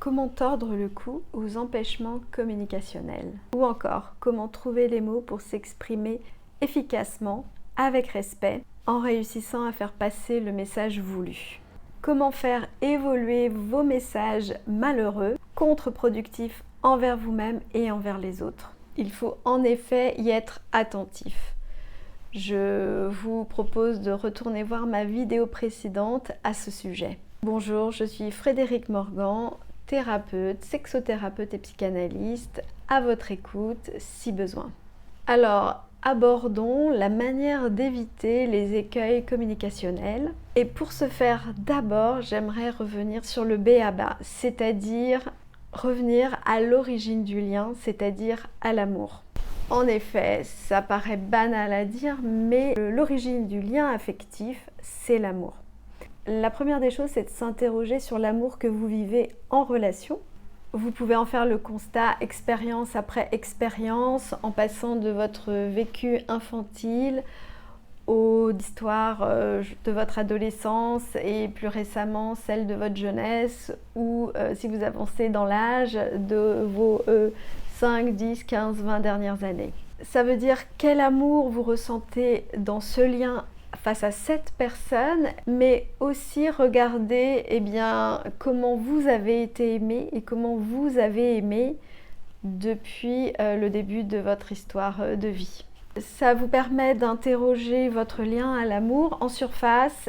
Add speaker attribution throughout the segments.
Speaker 1: Comment tordre le cou aux empêchements communicationnels? Ou encore, comment trouver les mots pour s'exprimer efficacement, avec respect, en réussissant à faire passer le message voulu? Comment faire évoluer vos messages malheureux, contre-productifs envers vous-même et envers les autres? Il faut en effet y être attentif. Je vous propose de retourner voir ma vidéo précédente à ce sujet. Bonjour, je suis Frédérique Morgan, thérapeute, sexothérapeute et psychanalyste, à votre écoute si besoin. Alors, abordons la manière d'éviter les écueils communicationnels. Et pour ce faire, d'abord, j'aimerais revenir sur le b.a.-ba, c'est-à-dire revenir à l'origine du lien, c'est-à-dire à l'amour. En effet, ça paraît banal à dire, mais l'origine du lien affectif, c'est l'amour. La première des choses, c'est de s'interroger sur l'amour que vous vivez en relation. Vous pouvez en faire le constat expérience après expérience, en passant de votre vécu infantile aux histoires de votre adolescence et plus récemment celle de votre jeunesse, ou si vous avancez dans l'âge, de vos 5, 10, 15, 20 dernières années. Ça veut dire quel amour vous ressentez dans ce lien face à cette personne, mais aussi regarder comment vous avez été aimé et comment vous avez aimé depuis le début de votre histoire de vie. Ça vous permet d'interroger votre lien à l'amour en surface,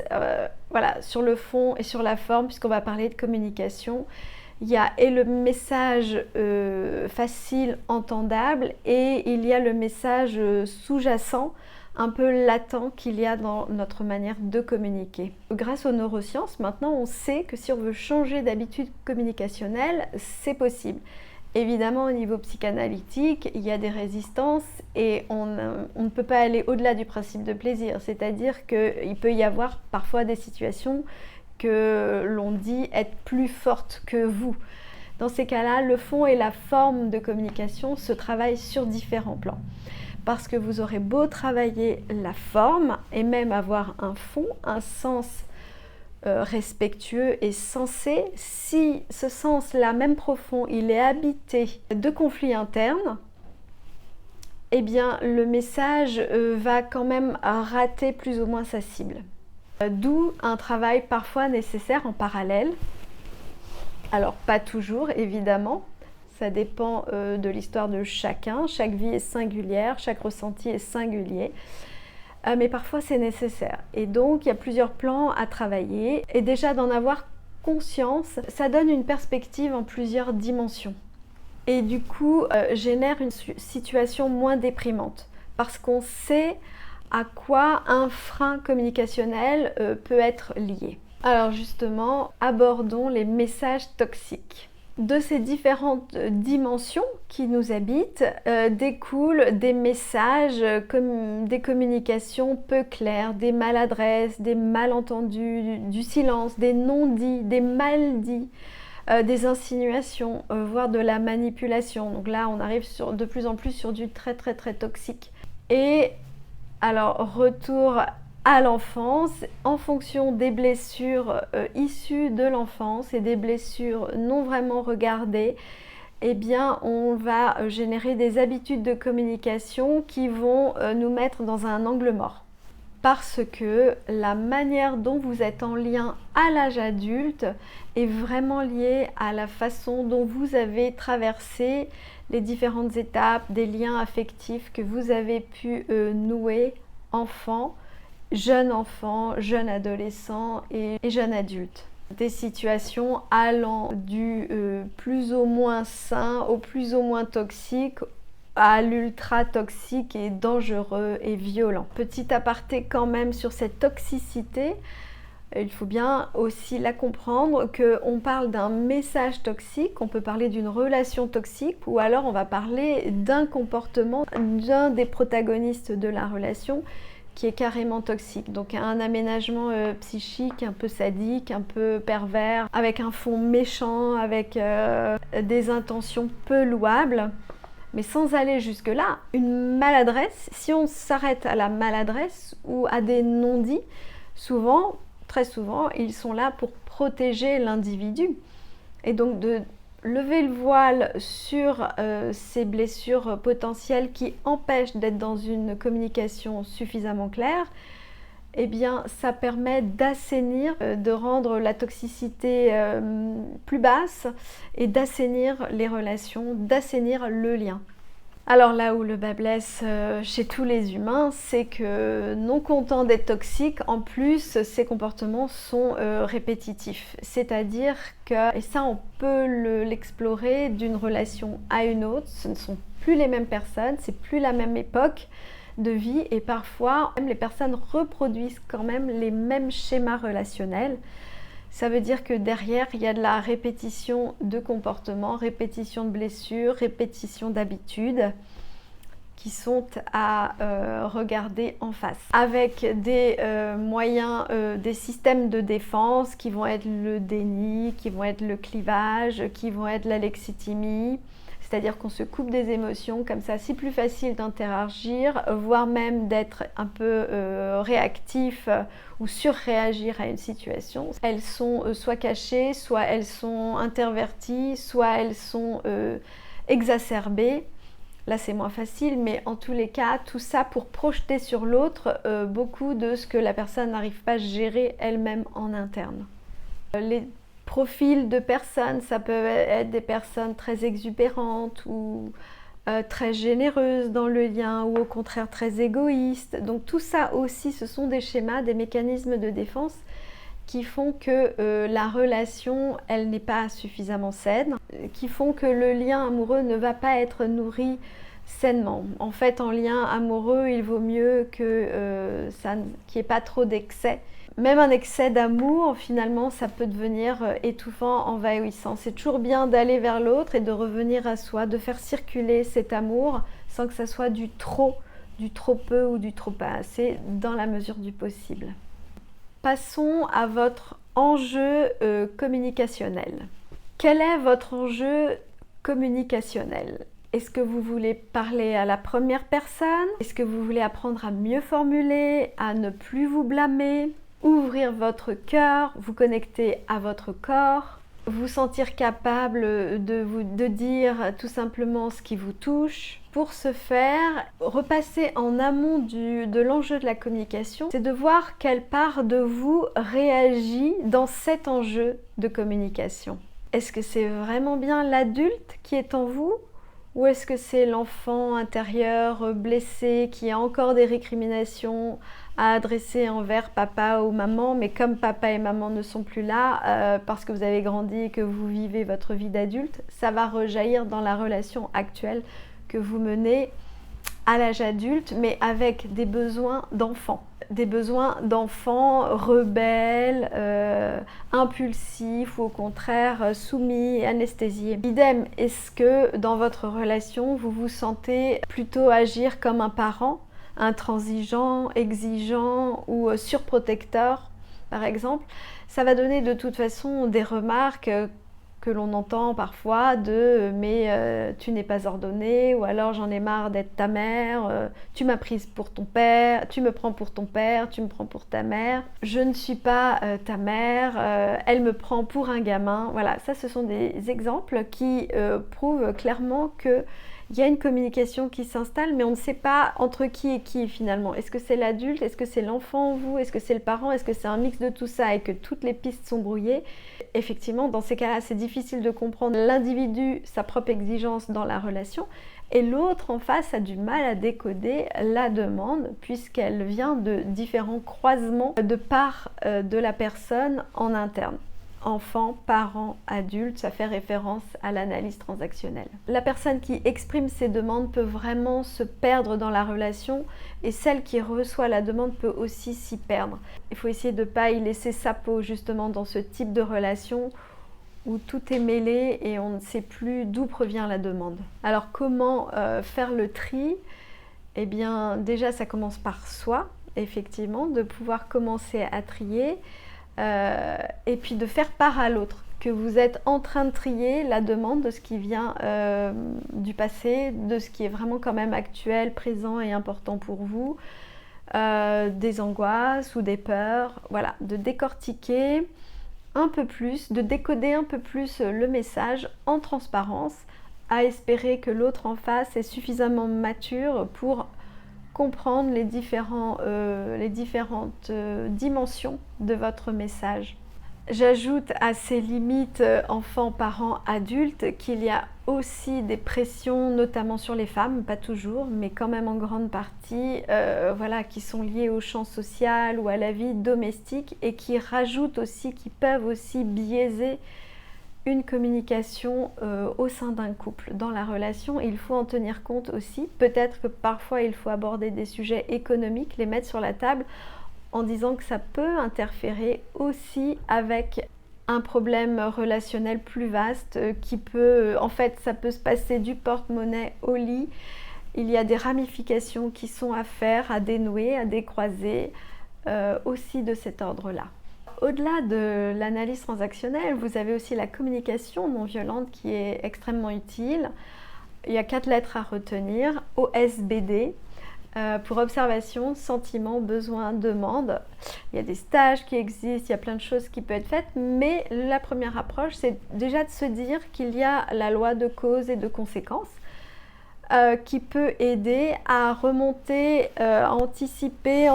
Speaker 1: sur le fond et sur la forme, puisqu'on va parler de communication. Il y a le message facile, entendable, et il y a le message sous-jacent, un peu latent qu'il y a dans notre manière de communiquer. Grâce aux neurosciences, maintenant on sait que si on veut changer d'habitude communicationnelle, c'est possible. Évidemment, au niveau psychanalytique, il y a des résistances et on ne peut pas aller au-delà du principe de plaisir. C'est-à-dire qu'il peut y avoir parfois des situations que l'on dit être plus fortes que vous. Dans ces cas-là, le fond et la forme de communication se travaillent sur différents plans. Parce que vous aurez beau travailler la forme et même avoir un fond, un sens respectueux et sensé, si ce sens-là, même profond, il est habité de conflits internes, eh bien le message va quand même rater plus ou moins sa cible. D'où un travail parfois nécessaire en parallèle. Alors pas toujours évidemment, ça dépend de l'histoire de chacun, chaque vie est singulière, chaque ressenti est singulier. Mais parfois c'est nécessaire. Et donc il y a plusieurs plans à travailler. Et déjà d'en avoir conscience, ça donne une perspective en plusieurs dimensions. Et du coup, génère une situation moins déprimante. Parce qu'on sait à quoi un frein communicationnel peut être lié. Alors justement, abordons les messages toxiques. De ces différentes dimensions qui nous habitent découlent des messages, comme des communications peu claires, des maladresses, des malentendus, du silence, des non-dits, des mal-dits, des insinuations, voire de la manipulation. Donc là, on arrive de plus en plus sur du très très très toxique. Et alors, retour à l'enfance, en fonction des blessures issues de l'enfance et des blessures non vraiment regardées, eh bien on va générer des habitudes de communication qui vont nous mettre dans un angle mort. Parce que la manière dont vous êtes en lien à l'âge adulte est vraiment liée à la façon dont vous avez traversé les différentes étapes des liens affectifs que vous avez pu nouer enfant, jeune adolescent et jeune adulte. Des situations allant du plus ou moins sain au plus ou moins toxique à l'ultra toxique et dangereux et violent. Petit aparté quand même sur cette toxicité, il faut bien aussi la comprendre qu'on parle d'un message toxique, on peut parler d'une relation toxique ou alors on va parler d'un comportement d'un des protagonistes de la relation qui est carrément toxique. Donc un aménagement psychique un peu sadique, un peu pervers, avec un fond méchant, avec des intentions peu louables. Mais sans aller jusque-là, une maladresse, si on s'arrête à la maladresse ou à des non-dits, souvent, très souvent, ils sont là pour protéger l'individu. Et donc de lever le voile sur ces blessures potentielles qui empêchent d'être dans une communication suffisamment claire, eh bien, ça permet d'assainir, de rendre la toxicité plus basse et d'assainir les relations, d'assainir le lien. Alors là où le bât blesse chez tous les humains, c'est que non content d'être toxique, en plus ces comportements sont répétitifs. C'est-à-dire que, et ça on peut l'explorer d'une relation à une autre, ce ne sont plus les mêmes personnes, c'est plus la même époque de vie et parfois même les personnes reproduisent quand même les mêmes schémas relationnels. Ça veut dire que derrière, il y a de la répétition de comportements, répétition de blessures, répétition d'habitudes qui sont à regarder en face. Avec des moyens, des systèmes de défense qui vont être le déni, qui vont être le clivage, qui vont être l'alexithymie. C'est-à-dire qu'on se coupe des émotions, comme ça c'est plus facile d'interagir, voire même d'être un peu réactif ou surréagir à une situation. Elles sont soit cachées, soit elles sont interverties, soit elles sont exacerbées. Là c'est moins facile, mais en tous les cas, tout ça pour projeter sur l'autre beaucoup de ce que la personne n'arrive pas à gérer elle-même en interne. Les profils de personnes, ça peut être des personnes très exubérantes ou très généreuses dans le lien ou au contraire très égoïstes. Donc tout ça aussi, ce sont des schémas, des mécanismes de défense qui font que la relation, elle n'est pas suffisamment saine, qui font que le lien amoureux ne va pas être nourri sainement. En fait, en lien amoureux, il vaut mieux que qu'il n'y ait pas trop d'excès. Même un excès d'amour, finalement, ça peut devenir étouffant, envahissant. C'est toujours bien d'aller vers l'autre et de revenir à soi, de faire circuler cet amour sans que ça soit du trop peu ou du trop pas assez, dans la mesure du possible. Passons à votre enjeu communicationnel. Quel est votre enjeu communicationnel ? Est-ce que vous voulez parler à la première personne ? Est-ce que vous voulez apprendre à mieux formuler, à ne plus vous blâmer ? Ouvrir votre cœur, vous connecter à votre corps, vous sentir capable de dire tout simplement ce qui vous touche. Pour ce faire, repasser en amont de l'enjeu de la communication, c'est de voir quelle part de vous réagit dans cet enjeu de communication. Est-ce que c'est vraiment bien l'adulte qui est en vous ? Ou est-ce que c'est l'enfant intérieur blessé qui a encore des récriminations à adresser envers papa ou maman, mais comme papa et maman ne sont plus là parce que vous avez grandi et que vous vivez votre vie d'adulte, ça va rejaillir dans la relation actuelle que vous menez à l'âge adulte, mais avec des besoins d'enfant. Des besoins d'enfants rebelles, impulsifs ou au contraire soumis et anesthésiés. Idem, est-ce que dans votre relation, vous vous sentez plutôt agir comme un parent, intransigeant, exigeant ou surprotecteur, par exemple? Ça va donner de toute façon des remarques que l'on entend parfois de mais tu n'es pas ordonnée, ou alors j'en ai marre d'être ta mère, tu m'as prise pour ton père, tu me prends pour ton père, tu me prends pour ta mère, je ne suis pas ta mère, elle me prend pour un gamin. Voilà, ça ce sont des exemples qui prouvent clairement que il y a une communication qui s'installe, mais on ne sait pas entre qui et qui finalement. Est-ce que c'est l'adulte? Est-ce que c'est l'enfant en vous? Est-ce que c'est le parent? Est-ce que c'est un mix de tout ça et que toutes les pistes sont brouillées? Effectivement, dans ces cas-là, c'est difficile de comprendre l'individu, sa propre exigence dans la relation, et l'autre en face a du mal à décoder la demande puisqu'elle vient de différents croisements de part de la personne en interne. Enfant, parent, adulte, ça fait référence à l'analyse transactionnelle. La personne qui exprime ses demandes peut vraiment se perdre dans la relation et celle qui reçoit la demande peut aussi s'y perdre. Il faut essayer de ne pas y laisser sa peau justement dans ce type de relation où tout est mêlé et on ne sait plus d'où provient la demande. Alors comment faire le tri? Eh bien déjà ça commence par soi, effectivement, de pouvoir commencer à trier. Et puis de faire part à l'autre, que vous êtes en train de trier la demande de ce qui vient du passé, de ce qui est vraiment quand même actuel, présent et important pour vous, des angoisses ou des peurs, voilà, de décortiquer un peu plus, de décoder un peu plus le message en transparence, à espérer que l'autre en face est suffisamment mature pour comprendre les différentes dimensions de votre message. J'ajoute à ces limites enfants, parents, adultes qu'il y a aussi des pressions, notamment sur les femmes, pas toujours, mais quand même en grande partie, voilà, qui sont liées au champ social ou à la vie domestique et qui rajoutent aussi, qui peuvent aussi biaiser une communication au sein d'un couple, dans la relation. Il faut en tenir compte aussi. Peut-être que parfois il faut aborder des sujets économiques, les mettre sur la table en disant que ça peut interférer aussi avec un problème relationnel plus vaste qui peut, en fait, ça peut se passer du porte-monnaie au lit. Il y a des ramifications qui sont à faire, à dénouer, à décroiser, aussi de cet ordre-là. Au-delà de l'analyse transactionnelle, vous avez aussi la communication non violente qui est extrêmement utile. Il y a 4 lettres à retenir, OSBD, pour observation, sentiment, besoin, demande. Il y a des stages qui existent, il y a plein de choses qui peuvent être faites, mais la première approche, c'est déjà de se dire qu'il y a la loi de cause et de conséquence qui peut aider à remonter, à anticiper,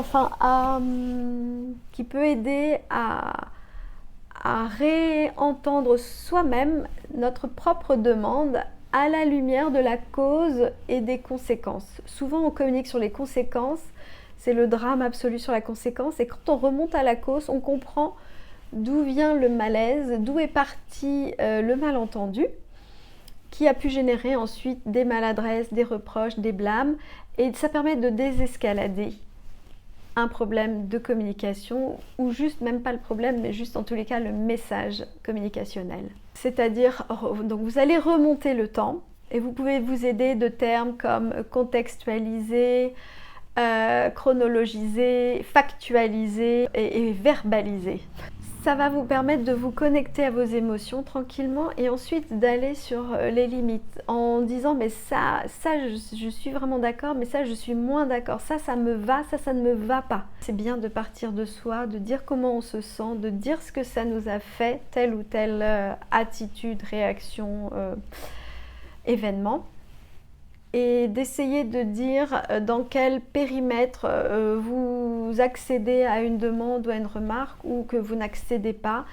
Speaker 1: qui peut aider à réentendre soi-même notre propre demande à la lumière de la cause et des conséquences. Souvent on communique sur les conséquences, c'est le drame absolu sur la conséquence, et quand on remonte à la cause, on comprend d'où vient le malaise, d'où est parti le malentendu, qui a pu générer ensuite des maladresses, des reproches, des blâmes, et ça permet de désescalader un problème de communication, ou juste, même pas le problème, mais juste en tous les cas le message communicationnel. C'est-à-dire, donc vous allez remonter le temps, et vous pouvez vous aider de termes comme contextualiser, chronologiser, factualiser et verbaliser. Ça va vous permettre de vous connecter à vos émotions tranquillement et ensuite d'aller sur les limites en disant mais ça je suis vraiment d'accord, mais ça je suis moins d'accord, ça me va, ça ne me va pas. C'est bien de partir de soi, de dire comment on se sent, de dire ce que ça nous a fait, telle ou telle attitude, réaction, événement. Et d'essayer de dire dans quel périmètre vous accédez à une demande ou à une remarque ou que vous n'accédez pas,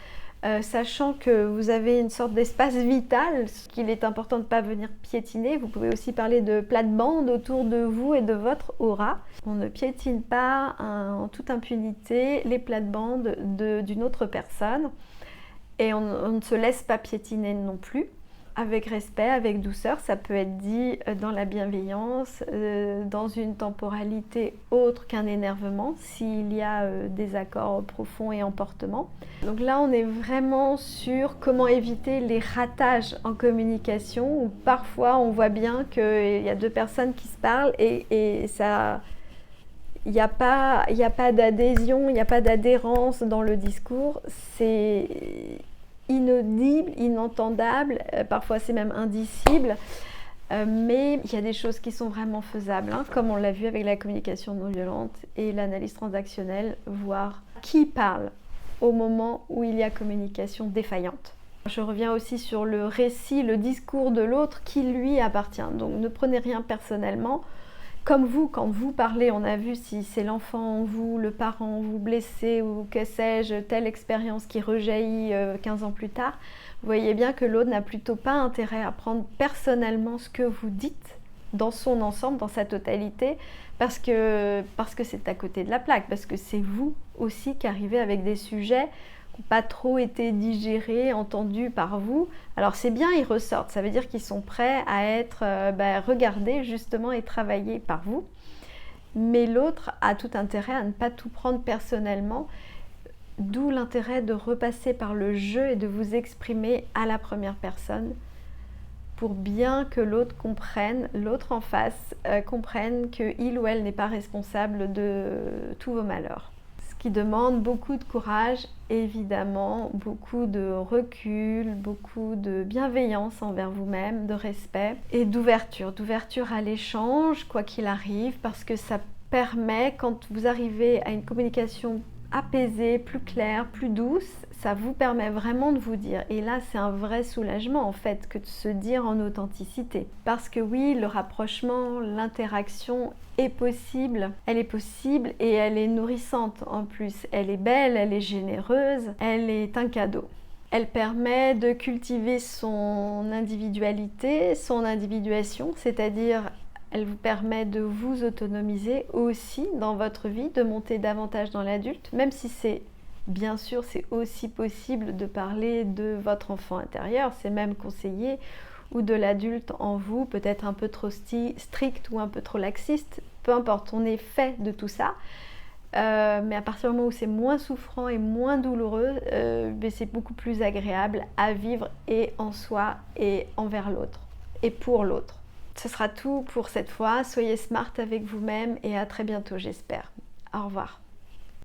Speaker 1: sachant que vous avez une sorte d'espace vital, qu'il est important de ne pas venir piétiner. Vous pouvez aussi parler de plate-bande autour de vous et de votre aura. On ne piétine pas en toute impunité les plates-bandes d'une autre personne et on ne se laisse pas piétiner non plus. Avec respect, avec douceur, ça peut être dit dans la bienveillance, dans une temporalité autre qu'un énervement, s'il y a des accords profonds et emportements. Donc là, on est vraiment sur comment éviter les ratages en communication, où parfois on voit bien qu'il y a 2 personnes qui se parlent et ça... Il n'y a pas d'adhésion, il n'y a pas d'adhérence dans le discours, c'est inaudible, inentendable, parfois c'est même indicible, mais il y a des choses qui sont vraiment faisables, hein, comme on l'a vu avec la communication non violente et l'analyse transactionnelle, voir qui parle au moment où il y a communication défaillante. Je reviens aussi sur le récit, le discours de l'autre qui lui appartient, donc ne prenez rien personnellement. Comme vous, quand vous parlez, on a vu si c'est l'enfant en vous, le parent en vous blessé ou que sais-je, telle expérience qui rejaillit 15 ans plus tard, vous voyez bien que l'autre n'a plutôt pas intérêt à prendre personnellement ce que vous dites dans son ensemble, dans sa totalité, parce que c'est à côté de la plaque, parce que c'est vous aussi qui arrivez avec des sujets qui n'ont pas trop été digérés, entendus par vous. Alors c'est bien, ils ressortent, ça veut dire qu'ils sont prêts à être regardés justement et travaillés par vous. Mais l'autre a tout intérêt à ne pas tout prendre personnellement, d'où l'intérêt de repasser par le jeu et de vous exprimer à la première personne pour bien que l'autre comprenne, l'autre en face comprenne qu'il ou elle n'est pas responsable de tous vos malheurs. Ce qui demande beaucoup de courage, évidemment, beaucoup de recul, beaucoup de bienveillance envers vous-même, de respect et d'ouverture à l'échange, quoi qu'il arrive, parce que ça permet, quand vous arrivez à une communication apaisée, plus claire, plus douce, ça vous permet vraiment de vous dire. Et là, c'est un vrai soulagement en fait que de se dire en authenticité. Parce que oui, le rapprochement, l'interaction est possible. Elle est possible et elle est nourrissante en plus. Elle est belle, elle est généreuse, elle est un cadeau. Elle permet de cultiver son individualité, son individuation, c'est-à-dire elle vous permet de vous autonomiser aussi dans votre vie, de monter davantage dans l'adulte, même si c'est bien sûr c'est aussi possible de parler de votre enfant intérieur, c'est même conseillé, ou de l'adulte en vous, peut-être un peu trop strict ou un peu trop laxiste, peu importe, on est fait de tout ça. Mais à partir du moment où c'est moins souffrant et moins douloureux, c'est beaucoup plus agréable à vivre et en soi et envers l'autre et pour l'autre. Ce sera tout pour cette fois. Soyez smart avec vous-même et à très bientôt, j'espère. Au revoir.